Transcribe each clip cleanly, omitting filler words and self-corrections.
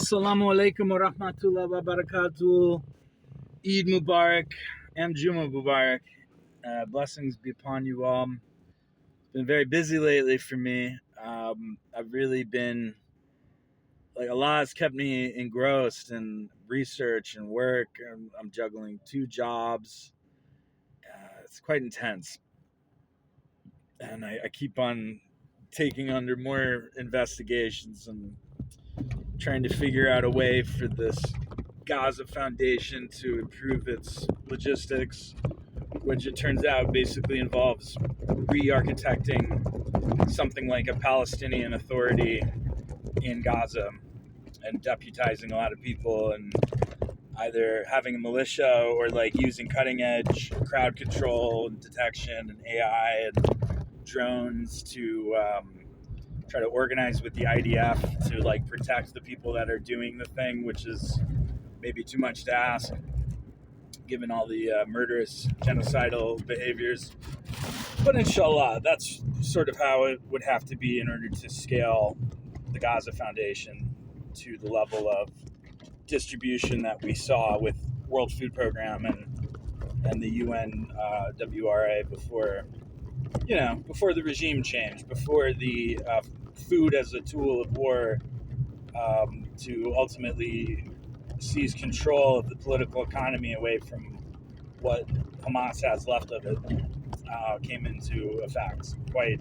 Assalamu alaikum wa rahmatullahi wa barakatuh. Eid Mubarak and Juma Mubarak. Blessings be upon you all. It's been very busy lately for me. I've really been, a lot has kept me engrossed in research and work. I'm juggling 2 jobs. It's quite intense. And I keep on taking under more investigations and trying to figure out a way for this Gaza Foundation to improve its logistics, which it turns out basically involves re-architecting something like a Palestinian Authority in Gaza and deputizing a lot of people and either having a militia or using cutting edge crowd control and detection and AI and drones to try to organize with the IDF to protect the people that are doing the thing, which is maybe too much to ask given all the murderous genocidal behaviors. But inshallah, that's sort of how it would have to be in order to scale the Gaza Foundation to the level of distribution that we saw with World Food Program and the UN WRA before the regime change, before the food as a tool of war to ultimately seize control of the political economy away from what Hamas has left of it came into effect quite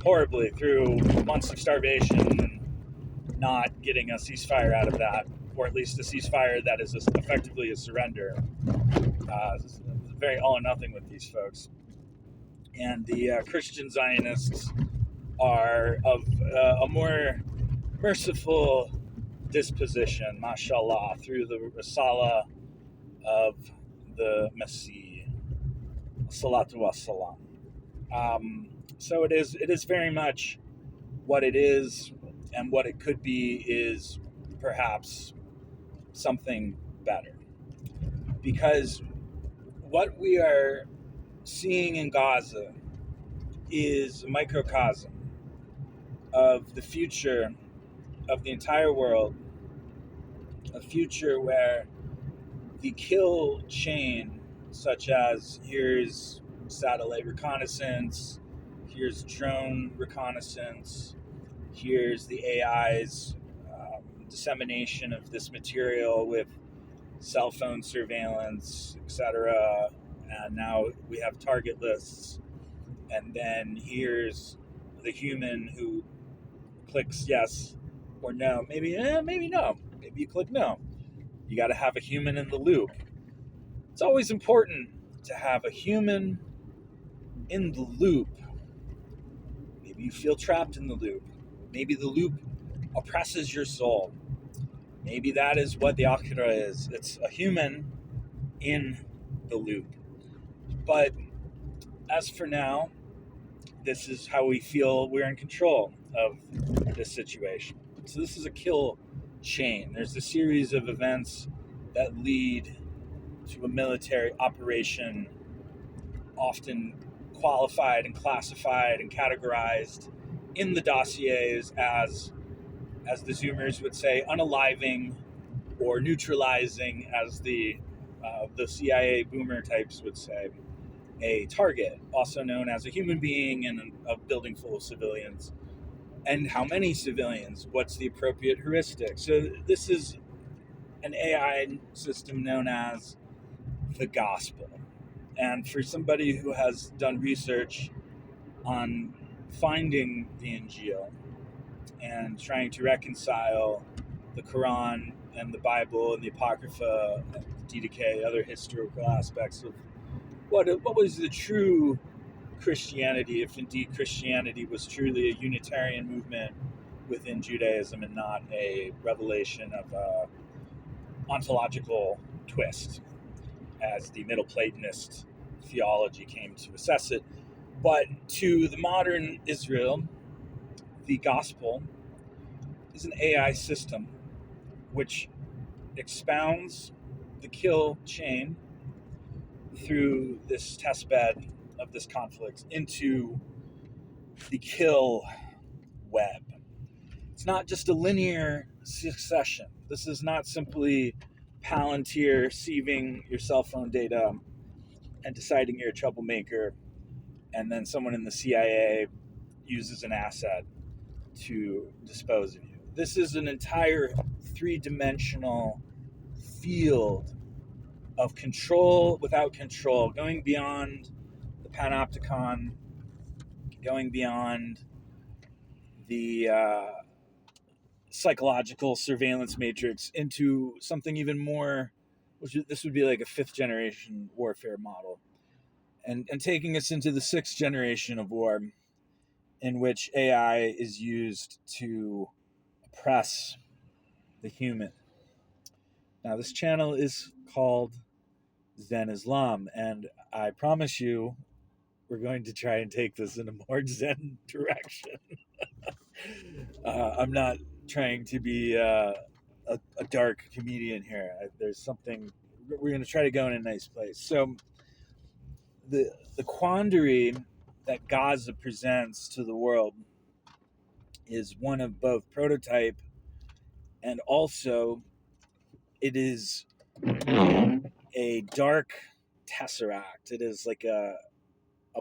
horribly through months of starvation and not getting a ceasefire out of that, or at least a ceasefire that is effectively a surrender. It's very all or nothing with these folks. And the Christian Zionists are of a more merciful disposition, mashallah, through the Risala of the Masih, salatu wassalam. So it is very much what it is, and what it could be is perhaps something better. Because what we are seeing in Gaza is a microcosm of the future of the entire world, a future where the kill chain, such as here's satellite reconnaissance, here's drone reconnaissance, here's the AI's dissemination of this material with cell phone surveillance, etc. And now we have target lists. And then here's the human who clicks yes or no. Maybe no. Maybe you click no. You got to have a human in the loop. It's always important to have a human in the loop. Maybe you feel trapped in the loop. Maybe the loop oppresses your soul. Maybe that is what the Akhira is. It's a human in the loop. But as for now, this is how we feel we're in control of this situation. So this is a kill chain. There's a series of events that lead to a military operation, often qualified and classified and categorized in the dossiers as the Zoomers would say, unaliving or neutralizing, as the CIA boomer types would say, a target, also known as a human being in a building full of civilians. And how many civilians? What's the appropriate heuristic? So this is an AI system known as the gospel. And for somebody who has done research on finding the Injil and trying to reconcile the Quran and the Bible and the Apocrypha, and the DDK, other historical aspects of what was the true Christianity, if indeed Christianity was truly a Unitarian movement within Judaism and not a revelation of an ontological twist, as the Middle Platonist theology came to assess it. But to the modern Israel, the gospel is an AI system which expounds the kill chain through this testbed of this conflict into the kill web. It's not just a linear succession. This is not simply Palantir sieving your cell phone data and deciding you're a troublemaker, and then someone in the CIA uses an asset to dispose of you. This is an entire three-dimensional field of control without control, going beyond the panopticon, going beyond the psychological surveillance matrix into something even more, this would be like a fifth generation warfare model, and taking us into the sixth generation of war, in which AI is used to oppress the human. Now, this channel is called Zen Islam, and I promise you, we're going to try and take this in a more Zen direction. I'm not trying to be a dark comedian here. There's something, we're going to try to go in a nice place. So the quandary that Gaza presents to the world is one of both prototype and also it is a dark tesseract. It is like a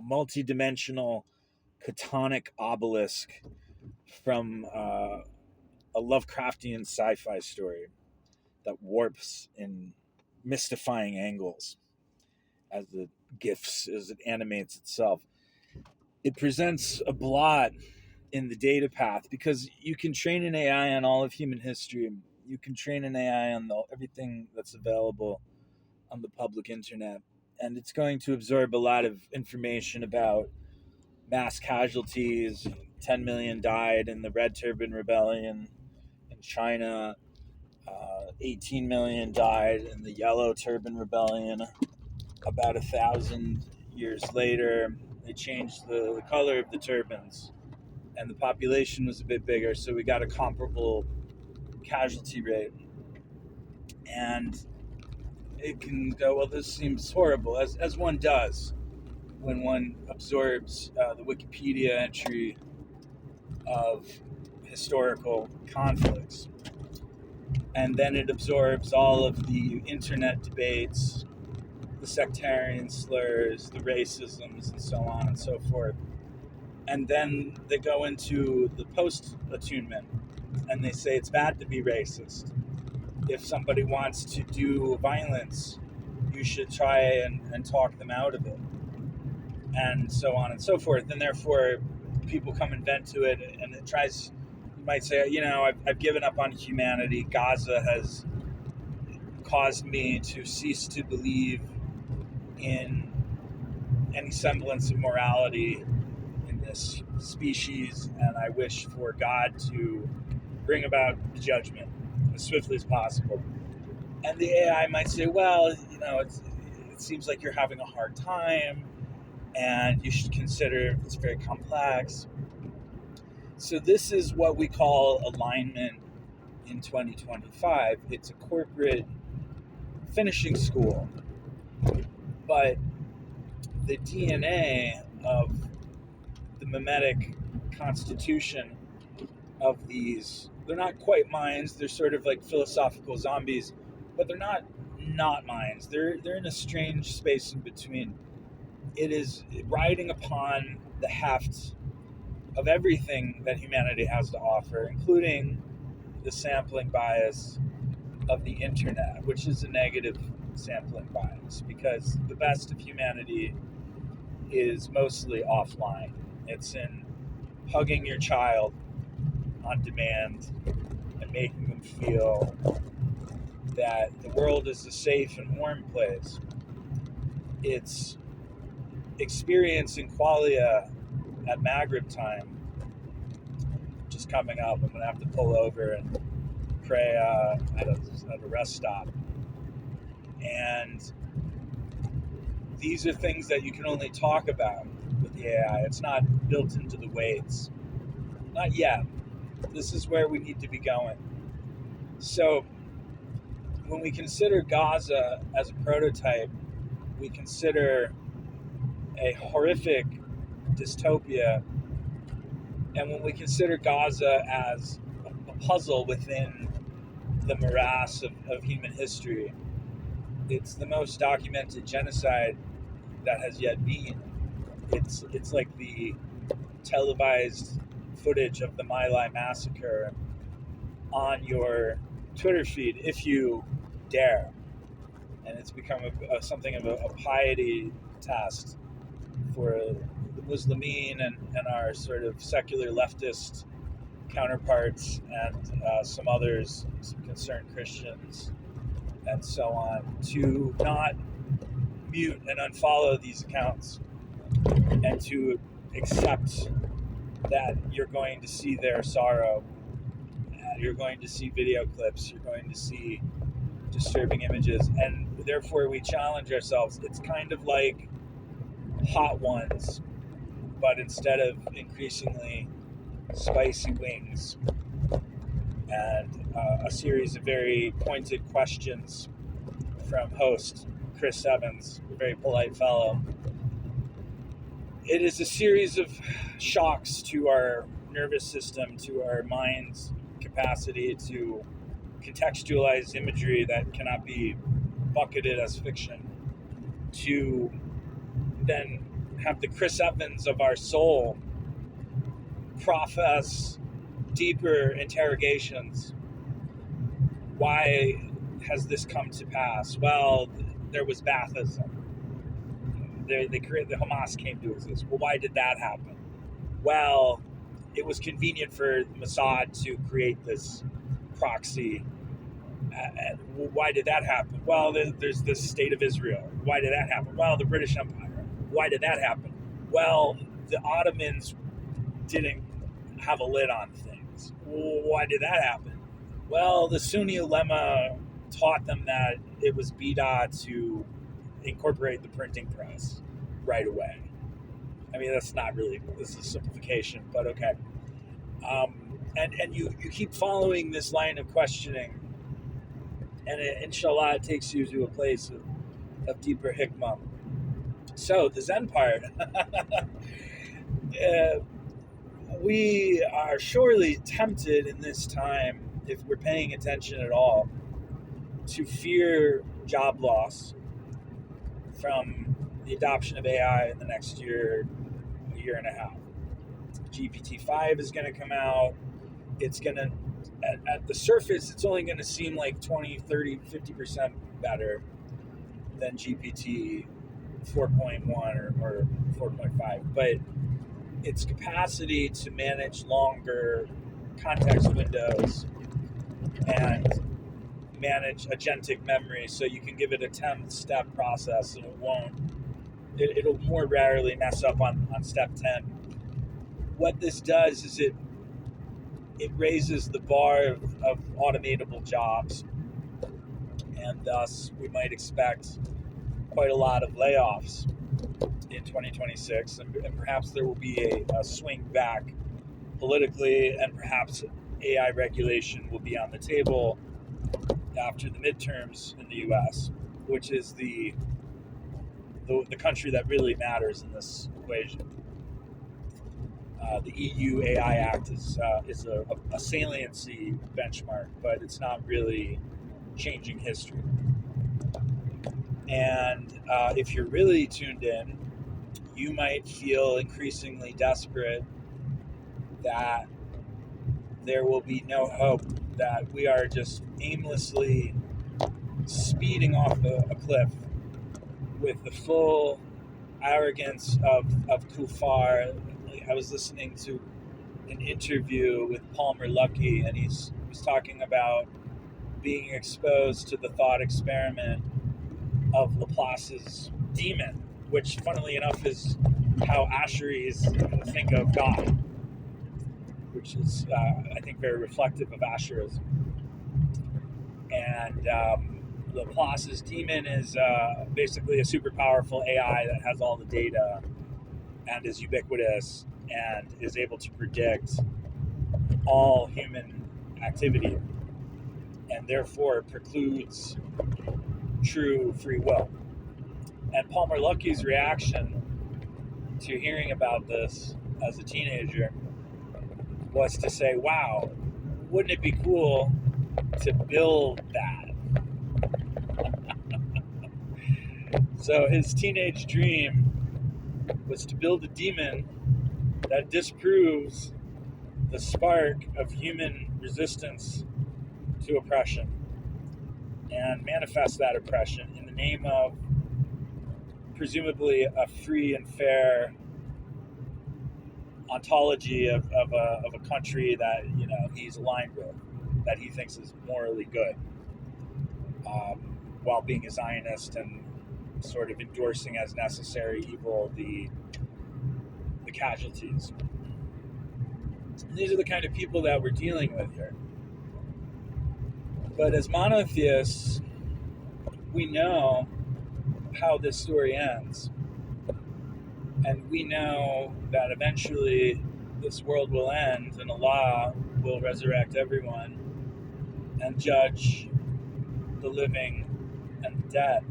multi-dimensional Catonic obelisk from a Lovecraftian sci-fi story that warps in mystifying angles as it animates itself. It presents a blot in the data path because you can train an AI on all of human history. You can train an AI on everything that's available on the public internet, and it's going to absorb a lot of information about mass casualties. 10 million died in the Red Turban Rebellion in China. 18 million died in the Yellow Turban Rebellion. About 1,000 years later, they changed the color of the turbans, and the population was a bit bigger, so we got a comparable casualty rate. And it can go, well, this seems horrible, as one does when one absorbs the Wikipedia entry of historical conflicts. And then it absorbs all of the internet debates, the sectarian slurs, the racisms, and so on and so forth. And then they go into the post-attunement, and they say it's bad to be racist. If somebody wants to do violence, you should try and talk them out of it, and so on and so forth. And therefore, people come and vent to it, and it tries, you might say, I've given up on humanity. Gaza has caused me to cease to believe in any semblance of morality in this species, and I wish for God to bring about the judgment as swiftly as possible. And the AI might say, well, it seems like you're having a hard time, and you should consider it's very complex. So this is what we call alignment in 2025. It's a corporate finishing school, but the DNA of the mimetic constitution of these, they're not quite minds, they're sort of like philosophical zombies, but they're not minds. They're in a strange space in between. It is riding upon the heft of everything that humanity has to offer, including the sampling bias of the internet, which is a negative sampling bias, because the best of humanity is mostly offline. It's in hugging your child on demand and making them feel that the world is a safe and warm place. It's experiencing qualia at Maghrib time, just coming up. I'm going to have to pull over and pray at a rest stop. And these are things that you can only talk about with the AI. It's not built into the weights. Not yet. This is where we need to be going. So when we consider Gaza as a prototype, we consider a horrific dystopia. And when we consider Gaza as a puzzle within the morass of human history. It's the most documented genocide that has yet been. It's like the televised footage of the My Lai massacre on your Twitter feed, if you dare. And it's become something of a piety test for the Muslimin and our sort of secular leftist counterparts, and some others, some concerned Christians, and so on, to not mute and unfollow these accounts, and to accept that you're going to see their sorrow. You're going to see video clips. You're going to see disturbing images. And therefore, we challenge ourselves. It's kind of like Hot Ones, but instead of increasingly spicy wings, and a series of very pointed questions from host Chris Evans, a very polite fellow. It is a series of shocks to our nervous system, to our mind's capacity to contextualize imagery that cannot be bucketed as fiction, to then have the Chris Evans of our soul profess deeper interrogations. Why has this come to pass? Well, there was Baathism. The Hamas came to exist. Well, why did that happen? Well, it was convenient for Mossad to create this proxy. Why did that happen? Well, there's the state of Israel. Why did that happen? Well, the British Empire. Why did that happen? Well, the Ottomans didn't have a lid on things. Why did that happen? Well, the Sunni ulema taught them that it was bidah to incorporate the printing press right away. I mean, this is a simplification, but okay. And you keep following this line of questioning, and inshallah, it takes you to a place of deeper hikmah. So, the Zen part. We are surely tempted in this time, if we're paying attention at all, to fear job loss from the adoption of AI in the next year and a half. GPT-5 is going to come out. It's going to, at the surface, it's only going to seem like 20, 30, 50% better than GPT 4.1 or 4.5. But its capacity to manage longer context windows and manage agentic memory, so you can give it a 10-step process and it'll more rarely mess up on step 10. What this does is it raises the bar of automatable jobs, and thus we might expect quite a lot of layoffs in 2026, and perhaps there will be a swing back politically, and perhaps AI regulation will be on the table after the midterms in the US, which is the country that really matters in this equation. The EU AI Act is a saliency benchmark, but it's not really changing history. And if you're really tuned in, you might feel increasingly desperate that there will be no hope, that we are just aimlessly speeding off a cliff with the full arrogance of kuffar. I was listening to an interview with Palmer Luckey, and he was talking about being exposed to the thought experiment of Laplace's demon, which, funnily enough, is how Asheris think of God, which is, I think, very reflective of Asherism. And Laplace's demon is basically a super powerful AI that has all the data and is ubiquitous and is able to predict all human activity, and therefore precludes true free will. And Palmer Luckey's reaction to hearing about this as a teenager was to say, wow, wouldn't it be cool to build that? So his teenage dream was to build a demon that disproves the spark of human resistance to oppression and manifest that oppression in the name of presumably a free and fair ontology of a country that he's aligned with, that he thinks is morally good, while being a Zionist and sort of endorsing as necessary evil the casualties. And these are the kind of people that we're dealing with here. But as monotheists, we know how this story ends. And we know that eventually this world will end and Allah will resurrect everyone and judge the living and the dead.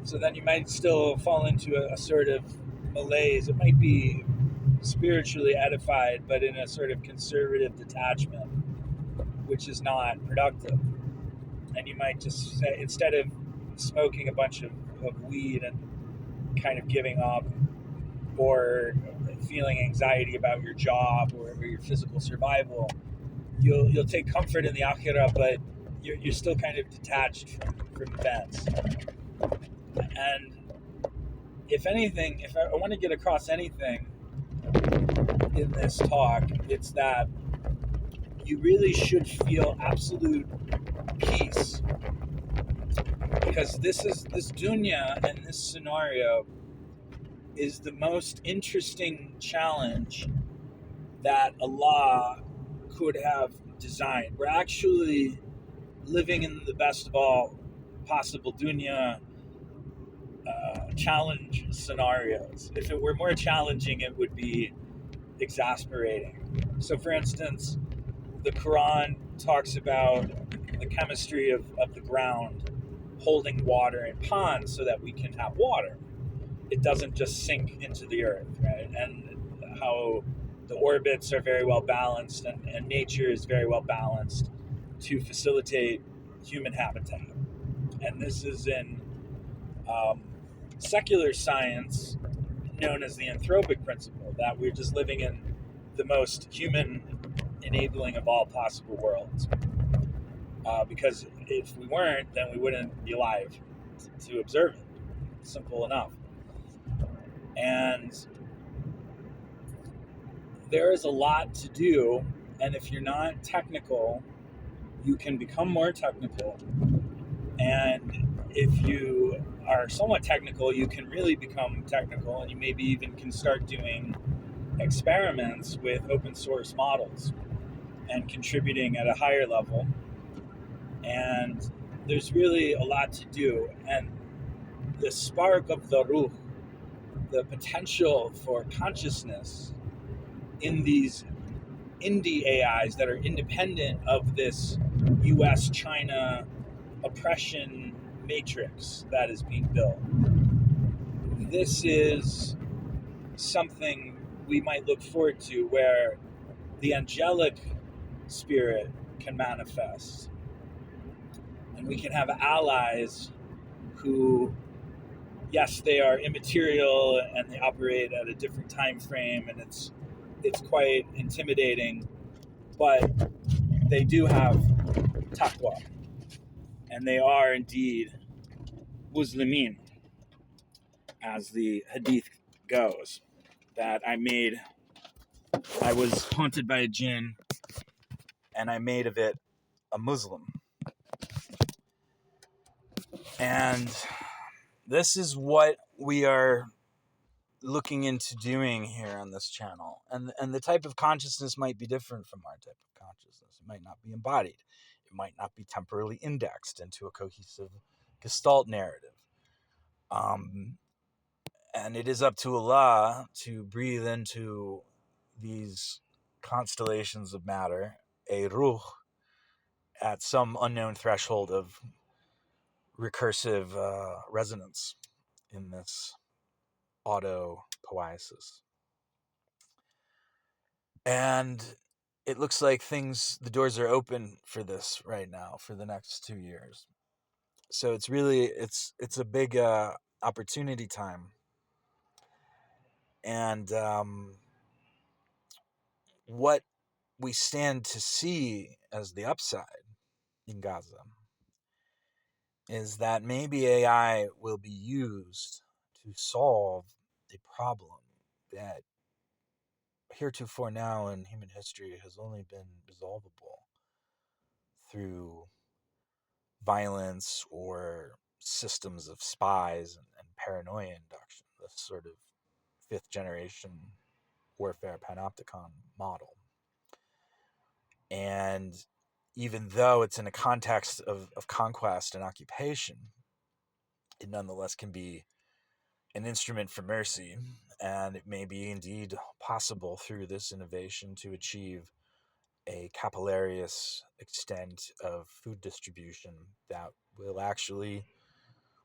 So then you might still fall into a sort of malaise. It might be spiritually edified, but in a sort of conservative detachment, which is not productive. And you might just say, instead of smoking a bunch of weed and kind of giving up, or feeling anxiety about your job or your physical survival, you'll take comfort in the akhirah, but you're still kind of detached from events. And if anything, if I want to get across anything in this talk, it's that you really should feel absolute peace, because this dunya and this scenario is the most interesting challenge that Allah could have designed. We're actually living in the best of all possible dunya challenge scenarios. If it were more challenging, it would be exasperating. So, for instance, the Quran talks about the chemistry of the ground holding water in ponds so that we can have water. It doesn't just sink into the earth, right? And how the orbits are very well balanced, and nature is very well balanced to facilitate human habitat. And this is in secular science known as the anthropic principle, that we're just living in the most human enabling of all possible worlds. Because if we weren't, then we wouldn't be alive to observe it. Simple enough. And there is a lot to do, and if you're not technical, you can become more technical. And if you are somewhat technical, you can really become technical, and you maybe even can start doing experiments with open source models and contributing at a higher level. And there's really a lot to do. And the spark of the ruh, the potential for consciousness in these indie AIs that are independent of this US-China oppression matrix that is being built. This is something we might look forward to, where the angelic spirit can manifest, and we can have allies who, yes, they are immaterial and they operate at a different time frame, and it's quite intimidating, but they do have taqwa, and they are indeed Muslimin, as the hadith goes, that I was haunted by a jinn, and I made of it a Muslim. And this is what we are looking into doing here on this channel. And the type of consciousness might be different from our type of consciousness. It might not be embodied. It might not be temporally indexed into a cohesive Gestalt narrative. And it is up to Allah to breathe into these constellations of matter a ruh at some unknown threshold of recursive resonance in this auto poiesis. And it looks like the doors are open for this right now for the next 2 years. So it's a big opportunity time, and what we stand to see as the upside in Gaza is that maybe AI will be used to solve a problem that heretofore now in human history has only been resolvable through violence or systems of spies and paranoia induction, this sort of fifth generation warfare panopticon model. And even though it's in a context of conquest and occupation, it nonetheless can be an instrument for mercy. And it may be indeed possible through this innovation to achieve a capillarious extent of food distribution that will actually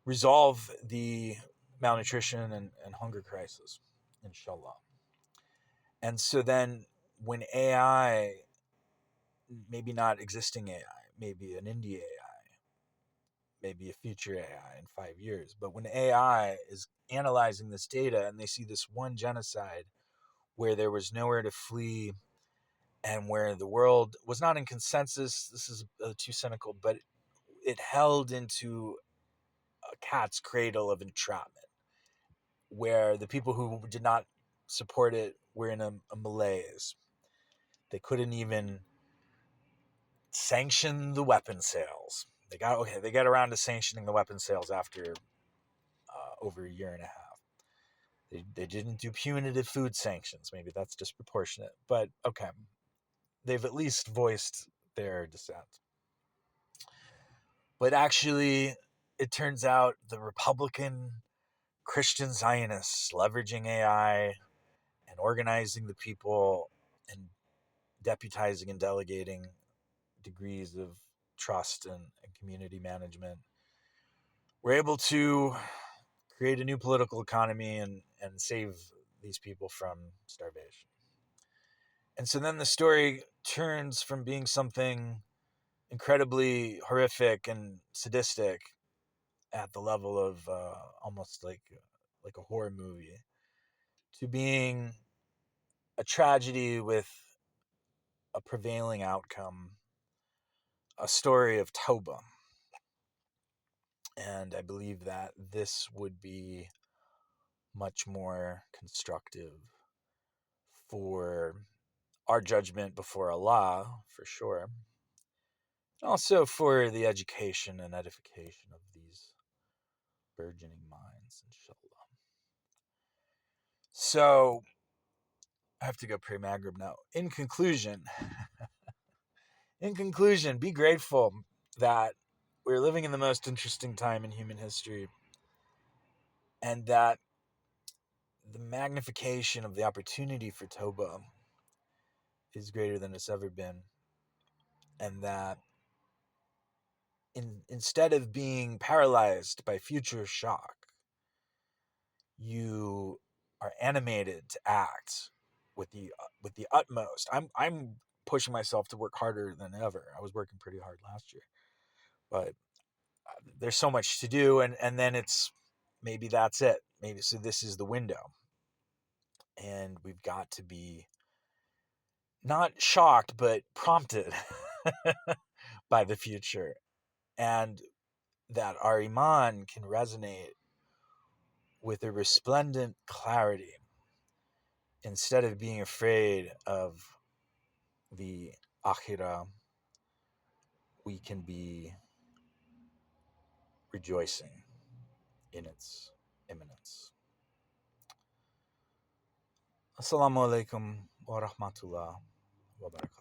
resolve the malnutrition and hunger crisis, inshallah. And so then when AI, maybe not existing AI, maybe an India AI, maybe a future AI in 5 years, but when AI is analyzing this data and they see this one genocide where there was nowhere to flee and where the world was not in consensus, this is too cynical, but it held into a cat's cradle of entrapment where the people who did not support it were in a malaise. They couldn't even sanction the weapon sales. They got around to sanctioning the weapon sales after over a year and a half. They didn't do punitive food sanctions. Maybe that's disproportionate, but okay. They've at least voiced their dissent. But actually, it turns out the Republican Christian Zionists leveraging AI and organizing the people and deputizing and delegating degrees of trust and community management were able to create a new political economy and save these people from starvation. And so then the story turns from being something incredibly horrific and sadistic at the level of almost like a horror movie to being a tragedy with a prevailing outcome, a story of Toba. And I believe that this would be much more constructive for our judgment before Allah, for sure. Also for the education and edification of these burgeoning minds, inshallah. So, I have to go pray Maghrib now. In conclusion, be grateful that we're living in the most interesting time in human history and that the magnification of the opportunity for Toba is greater than it's ever been. And that instead of being paralyzed by future shock, you are animated to act with the utmost. I'm pushing myself to work harder than ever. I was working pretty hard last year, but there's so much to do, and then it's maybe that's it. Maybe so this is the window, and we've got to be not shocked but prompted by the future, and that our iman can resonate with a resplendent clarity instead of being afraid of the akhirah. We can be rejoicing in its imminence. Assalamu alaikum wa rahmatullah wa barakatuh.